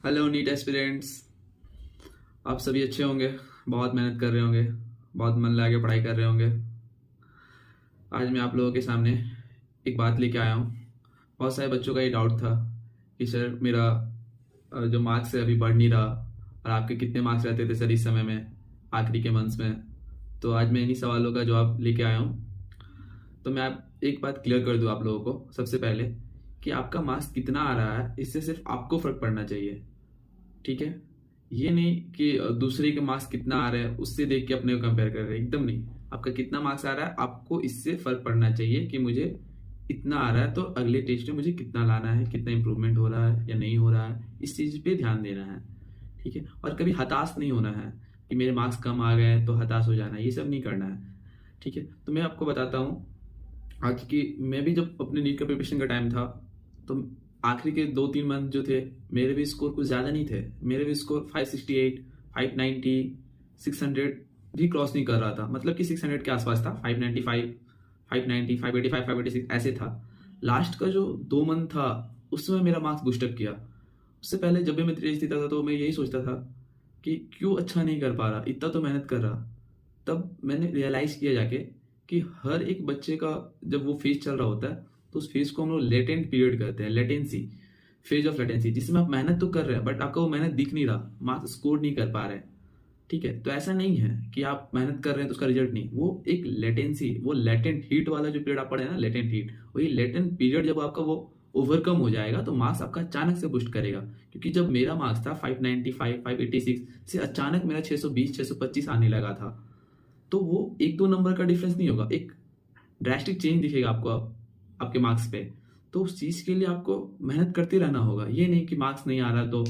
Hello NEET aspirants. आप सभी अच्छे होंगे, बहुत मेहनत कर रहे होंगे, बहुत मन लगा के पढ़ाई कर रहे होंगे। आज मैं आप लोगों के सामने एक बात लेके आया हूँ। बहुत सारे बच्चों का ये डाउट था कि सर मेरा जो मार्क्स है अभी बढ़ नहीं रहा, और आपके कितने मार्क्स रहते थे सर इस समय में, आखिरी के मंथ्स में। तो आज मैं इन्हीं सवालों का जवाब लेके आया हूँ। तो मैं आप एक बात क्लियर कर दूँ आप लोगों को सबसे पहले, कि आपका मार्क्स कितना आ रहा है इससे सिर्फ आपको फर्क पड़ना चाहिए। ठीक है, ये नहीं कि दूसरे के मार्क्स कितना आ रहा है उससे देख के अपने को कंपेयर कर रहे हैं, एकदम नहीं। आपका कितना मार्क्स आ रहा है आपको इससे फर्क पड़ना चाहिए कि मुझे इतना आ रहा है तो अगले टेस्ट में मुझे कितना लाना है, कितना इंप्रूवमेंट हो रहा है या नहीं हो रहा है, इस चीज पे ध्यान देना है। ठीक है, और कभी हताश नहीं होना है कि मेरे मार्क्स कम आ गए तो हताश हो जाना है, ये सब नहीं करना है। ठीक है, तो मैं आपको बताता हूँ। आज की मैं भी जब अपने नीट का प्रिपरेशन का टाइम था, तो आखिरी के 2-3 मंथ जो थे, मेरे भी स्कोर कुछ ज़्यादा नहीं थे। मेरे भी स्कोर 568, 590, 600 भी क्रॉस नहीं कर रहा था, मतलब कि 600 के आसपास था। 595, 590, 585, 586 ऐसे था। लास्ट का जो 2 मंथ था उस समय मेरा मार्क्स बूस्टअप किया। उससे पहले जब भी मैं टेस्ट देता था तो मैं यही सोचता था कि क्यों अच्छा नहीं कर पा रहा, इतना तो मेहनत कर रहा। तब मैंने रियलाइज किया जाके कि हर एक बच्चे का जब वो फेज चल रहा होता है तो उस फेज को हम लोग लेटेंट पीरियड कहते हैं, लेटेंसी, फेज ऑफ लेटेंसी, जिसमें आप मेहनत तो कर रहे हैं बट आपका वो मेहनत दिख नहीं रहा, मार्क्स स्कोर नहीं कर पा रहे हैं। ठीक है, तो ऐसा नहीं है कि आप मेहनत कर रहे हैं तो उसका रिजल्ट नहीं, वो एक लेटेंसी, वो लेटेंट हीट वाला जो पीरियड आप पढ़े हैं ना, लेटेंट हीट, वही लेटेंट पीरियड जब आपका वो ओवरकम हो जाएगा तो मार्क्स आपका अचानक से बुस्ट करेगा। क्योंकि जब मेरा मार्क्स था 595, 586 से अचानक मेरा 620, 625 आने लगा था, तो वो 1-2 नंबर का डिफरेंस नहीं होगा, एक ड्रास्टिक चेंज दिखेगा आपको आपके मार्क्स पे। तो उस चीज़ के लिए आपको मेहनत करते रहना होगा। ये नहीं कि मार्क्स नहीं आ रहा तो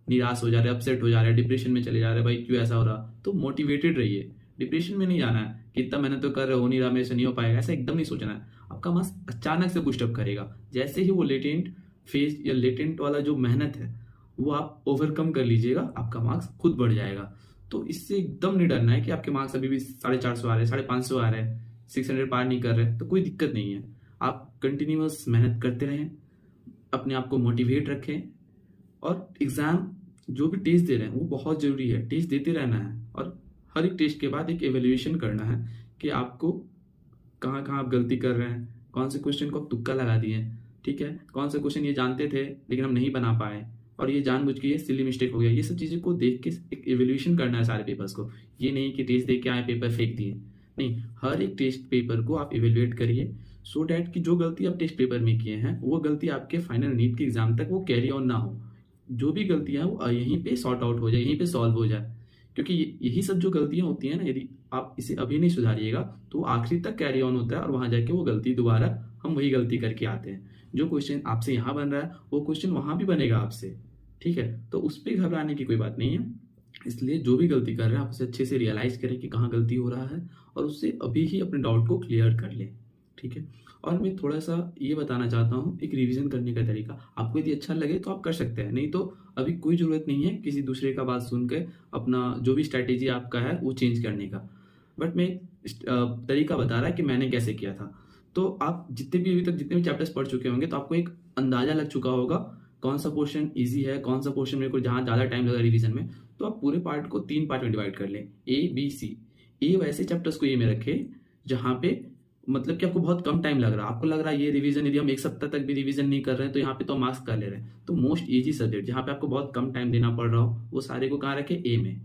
निराश हो जा रहे, अपसेट हो जा रहे, डिप्रेशन में चले जा रहे, भाई क्यों ऐसा हो रहा। तो मोटिवेटेड रहिए, डिप्रेशन में नहीं जाना है कि इतना मेहनत तो कर रहे हो नहीं रहा, मेरे से नहीं हो पाएगा, ऐसा एकदम नहीं सोचना है। आपका मार्क्स अचानक से पुशअप करेगा जैसे ही वो लेटेंट फेज या लेटेंट वाला जो मेहनत है वो आप ओवरकम कर लीजिएगा, आपका मार्क्स खुद बढ़ जाएगा। तो इससे एकदम नहीं डरना है कि आपके मार्क्स अभी भी 450 आ रहे हैं, 550 आ रहे हैं, 600 पार नहीं कर रहे, तो कोई दिक्कत नहीं है। आप कंटिन्यूअस मेहनत करते रहें, अपने आप को मोटिवेट रखें, और एग्ज़ाम जो भी टेस्ट दे रहे हैं वो बहुत ज़रूरी है, टेस्ट देते रहना है। और हर एक टेस्ट के बाद एक एवेल्यूएशन करना है कि आपको कहाँ कहाँ आप गलती कर रहे हैं, कौन से क्वेश्चन को आप तुक्का लगा दिए, ठीक है, कौन से क्वेश्चन ये जानते थे लेकिन हम नहीं बना पाए, और ये जानबूझ के ये सिली मिस्टेक हो गया। ये सब चीज़ें को देख के एक एवेल्यूएशन करना है सारे पेपर्स को। ये नहीं कि टेस्ट दे के आए पेपर फेंक दिए, नहीं, हर एक टेस्ट पेपर को आप इवेल्युएट करिए, सो डैट कि जो गलती आप टेस्ट पेपर में किए हैं वो गलती आपके फाइनल नीट के एग्जाम तक वो कैरी ऑन ना हो। जो भी गलतियां हैं वो यहीं पे सॉर्ट आउट हो जाए, यहीं पे सॉल्व हो जाए। क्योंकि यही सब जो गलतियां होती हैं ना, यदि आप इसे अभी नहीं सुधारिएगा तो वो आखिरी तक कैरी ऑन होता है, और वहां जाके वो गलती दोबारा हम वही गलती करके आते हैं। जो क्वेश्चन आपसे यहाँ बन रहा है वो क्वेश्चन वहां भी बनेगा आपसे। ठीक है, तो उस पर घबराने की कोई बात नहीं है। इसलिए जो भी गलती कर रहे हैं आप उसे अच्छे से रियलाइज करें कि कहाँ गलती हो रहा है, और उससे अभी ही अपने डाउट को क्लियर कर लें। ठीक है, और मैं थोड़ा सा ये बताना चाहता हूँ एक रिवीजन करने का तरीका। आपको यदि अच्छा लगे तो आप कर सकते हैं, नहीं तो अभी कोई ज़रूरत नहीं है किसी दूसरे का बात सुन के अपना जो भी स्ट्रैटेजी आपका है वो चेंज करने का। बट मैं तरीका बता रहा है कि मैंने कैसे किया था। तो आप जितने भी अभी तक जितने भी चैप्टर्स पढ़ चुके होंगे तो आपको एक अंदाजा लग चुका होगा कौन सा पोर्शन इजी है, कौन सा पोर्शन मेरे को जहाँ ज़्यादा टाइम लगा रिवीजन में। तो आप पूरे पार्ट को 3 पार्ट में डिवाइड कर लें, ए बी सी। ए वैसे चैप्टर्स को ए में रखें जहाँ पे मतलब कि आपको बहुत कम टाइम लग रहा है, आपको लग रहा है ये रिवीजन यदि हम 1 सप्ताह तक भी रिवीजन नहीं कर रहे हैं तो यहाँ पे तो मार्क्स कर ले रहे हैं। तो मोस्ट इजी सब्जेक्ट जहाँ पे आपको बहुत कम टाइम देना पड़ रहा हो वो सारे को कहाँ रखें, ए में।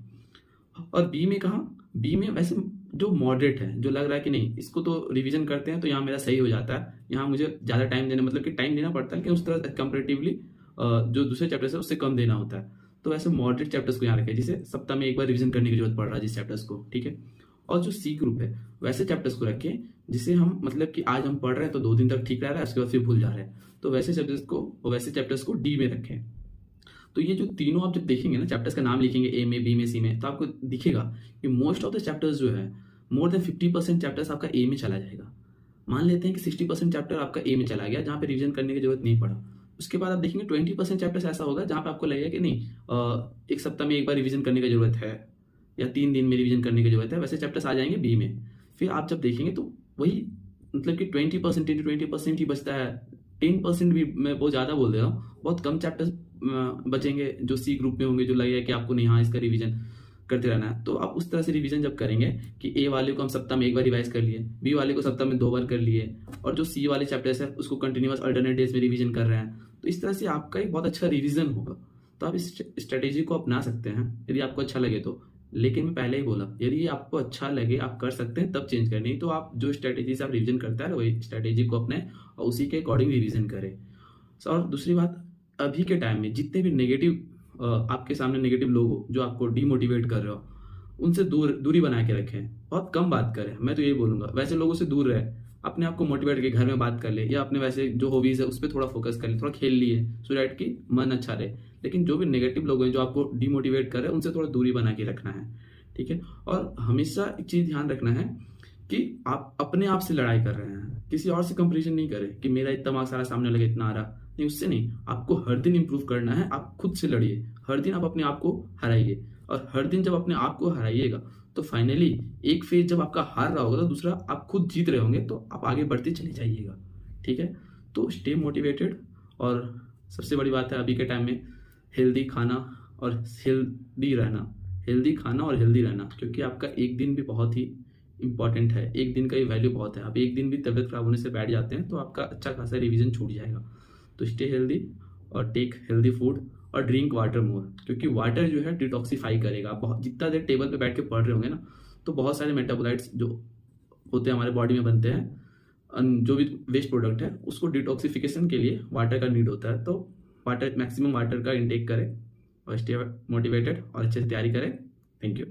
और बी में कहाँ, बी में वैसे जो मॉडरेट है, जो लग रहा है कि नहीं इसको तो रिवीजन करते हैं तो यहाँ मेरा सही हो जाता है, यहाँ मुझे ज़्यादा टाइम देना, मतलब कि टाइम देना पड़ता है लेकिन उस तरह कंपेरेटिवली जो दूसरे चैप्टर्स है उससे कम देना होता है। तो वैसे मॉडरेट चैप्टर्स को यहाँ रखें जिसे सप्ताह में एक बार रिवीजन करने की जरूरत पड़ रहा है जिस चैप्टर्स को। ठीक है, और जो सी ग्रुप है वैसे चैप्टर्स को रखें जिसे हम मतलब कि आज हम पढ़ रहे हैं तो 2 दिन तक ठीक रह रहा है, उसके बाद फिर भूल जा रहे हैं, तो वैसे चैप्टर्स को डी में रखें। तो ये जो तीनों आप जब देखेंगे ना, चैप्टर्स का नाम लिखेंगे ए में, बी में, सी में, तो आपको दिखेगा कि मोस्ट ऑफ द चैप्टर्स जो है, मोर देन 50% चैप्टर्स आपका ए में चला जाएगा। मान लेते हैं कि 60% चैप्टर आपका ए में चला गया जहाँ पे रिवीजन करने की जरूरत नहीं पड़ा। उसके बाद आप देखेंगे 20% चैप्टर्स ऐसा होगा जहाँ पे आपको लगेगा कि नहीं 1 सप्ताह में एक बार रिवीजन करने की जरूरत है या 3 दिन में रिवीजन करने की जरूरत है, वैसे चैप्टर्स आ जाएंगे बी में। फिर आप जब देखेंगे तो वही मतलब कि 20% इंटू 20% ही बचता है। 10% भी मैं बहुत ज़्यादा बोल दे रहा हूँ, बहुत कम चैप्टर्स बचेंगे जो सी ग्रुप में होंगे, जो लगेगा कि आपको नहीं, हाँ इसका रिवीजन करते रहना है। तो आप उस तरह से रिवीजन जब करेंगे कि ए वाले को हम सप्ताह में एक बार रिवाइज कर लिए, बी वाले को सप्ताह में 2 बार कर लिए, और जो सी वाले चैप्टर्स है उसको कंटिन्यूअस अल्टरनेट डेज में रिवीजन कर रहे हैं, तो इस तरह से आपका एक बहुत अच्छा रिवीजन होगा। तो आप इस स्ट्रेटेजी को अपना सकते हैं यदि आपको अच्छा लगे तो। लेकिन मैं पहले ही बोला, यदि आपको अच्छा लगे, आप कर सकते हैं, तब चेंज करें। नहीं तो आप जो स्ट्रेटेजी से आप रिवीजन करता है वही स्ट्रेटेजी को अपने और उसी के अकॉर्डिंग रिवीजन करें। और दूसरी बात, अभी के टाइम में जितने भी नेगेटिव आपके सामने नेगेटिव लोग हो जो आपको डीमोटिवेट कर रहे हो, उनसे दूरी बना के रखें, बहुत कम बात करें। मैं तो यही बोलूंगा, वैसे लोगों से दूर रहे, अपने आप को मोटिवेट करके घर में बात कर ले, या अपने वैसे जो हॉबीज है उस पर थोड़ा फोकस कर ले, थोड़ा खेल लिए, सो दैट कि मन अच्छा रहे। लेकिन जो भी नेगेटिव लोग हैं जो आपको डीमोटिवेट कर रहे हैं, उनसे थोड़ा दूरी बना के रखना है, ठीक है। और हमेशा एक चीज ध्यान रखना है कि आप अपने आप से लड़ाई कर रहे हैं, किसी और से कंपेरिजन नहीं करें कि मेरा इतना मार्क्स सारा सामने लगे, इतना आ रहा नहीं, उससे नहीं। आपको हर दिन इंप्रूव करना है, आप खुद से लड़िए, हर दिन आप अपने आप को हराइए, और हर दिन जब अपने आप को हराइएगा तो फाइनली एक फेज जब आपका हार रहा होगा तो दूसरा आप खुद जीत रहे होंगे, तो आप आगे बढ़ते चले जाइएगा, ठीक है। तो स्टे मोटिवेटेड। और सबसे बड़ी बात है अभी के टाइम में, हेल्दी खाना और हेल्दी रहना, क्योंकि आपका एक दिन भी बहुत ही इंपॉर्टेंट है, एक दिन का ही वैल्यू बहुत है। आप एक दिन भी तबियत खराब होने से बैठ जाते हैं तो आपका अच्छा खासा रिवीजन छूट जाएगा। तो स्टे हेल्दी और टेक हेल्दी फूड और ड्रिंक वाटर मोर, क्योंकि वाटर जो है डिटॉक्सिफाई करेगा। बहुत जितना देर टेबल पे बैठ के पढ़ रहे होंगे ना, तो बहुत सारे मेटाबोलाइट्स जो होते हैं हमारे बॉडी में बनते हैं, जो भी वेस्ट प्रोडक्ट है उसको डिटॉक्सिफिकेशन के लिए वाटर का नीड होता है। तो मैक्सिमम वाटर का इंटेक करें और स्टे मोटिवेटेड और अच्छे से तैयारी करें। Thank you.